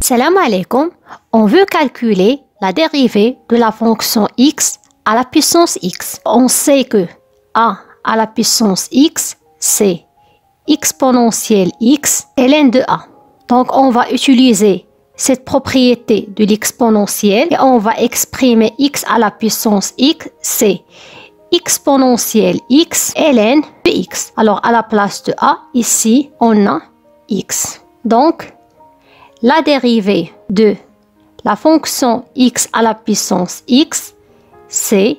Salam alaikum. On veut calculer la dérivée de la fonction x à la puissance x. On sait que a à la puissance x, c'est exponentielle x ln de a. Donc on va utiliser cette propriété de l'exponentielle et on va exprimer x à la puissance x, c'est exponentielle x ln de x. Alors à la place de a, ici, on a x. Donc, la dérivée de la fonction x à la puissance x, c'est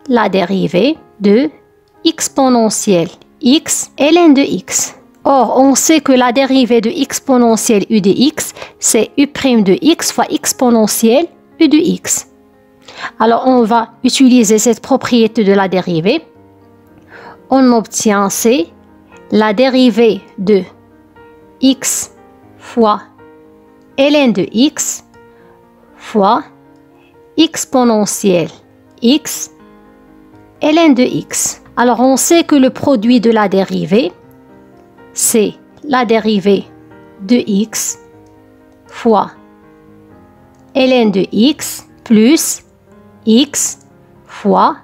la dérivée de exponentielle x ln de x. Or, on sait que la dérivée de exponentielle u de x, c'est u' de x fois exponentielle u de x. Alors, on va utiliser cette propriété de la dérivée. On obtient, c'est la dérivée de x fois ln de x fois exponentielle x ln de x. Alors, on sait que le produit de la dérivée, c'est la dérivée de x fois ln de x plus x fois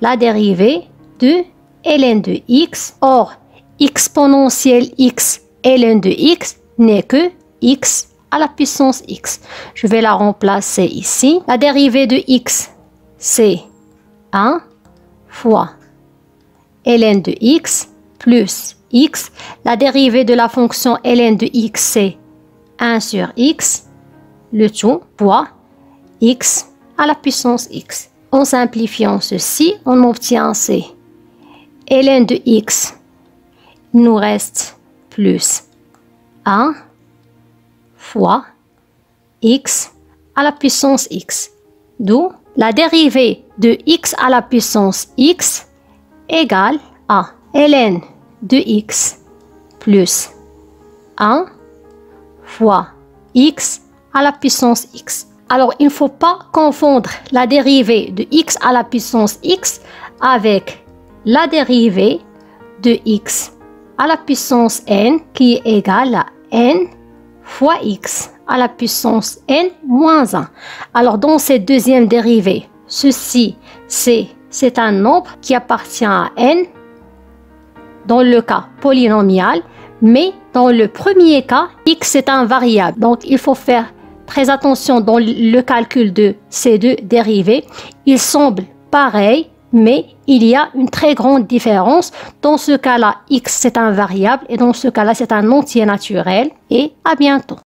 la dérivée de ln de x. Or, exponentielle x ln de x n'est que x à la puissance x. Je vais la remplacer ici. La dérivée de x, c'est 1 fois ln de x plus x. La dérivée de la fonction ln de x, c'est 1 sur x, le tout fois x à la puissance x. En simplifiant ceci, on obtient c'est ln de x, il nous reste plus 1 fois x à la puissance x. D'où la dérivée de x à la puissance x égale à ln de x plus 1 fois x à la puissance x. Alors, il ne faut pas confondre la dérivée de x à la puissance x avec la dérivée de x à la puissance n qui est égale à n fois x à la puissance n moins 1. Alors, dans cette deuxième dérivée, ceci, c'est un nombre qui appartient à n dans le cas polynomial, mais dans le premier cas, x est un variable. Donc, il faut faire très attention dans le calcul de ces deux dérivées. Ils semblent pareils, mais il y a une très grande différence. Dans ce cas-là, x c'est un variable et dans ce cas-là, c'est un entier naturel. Et à bientôt.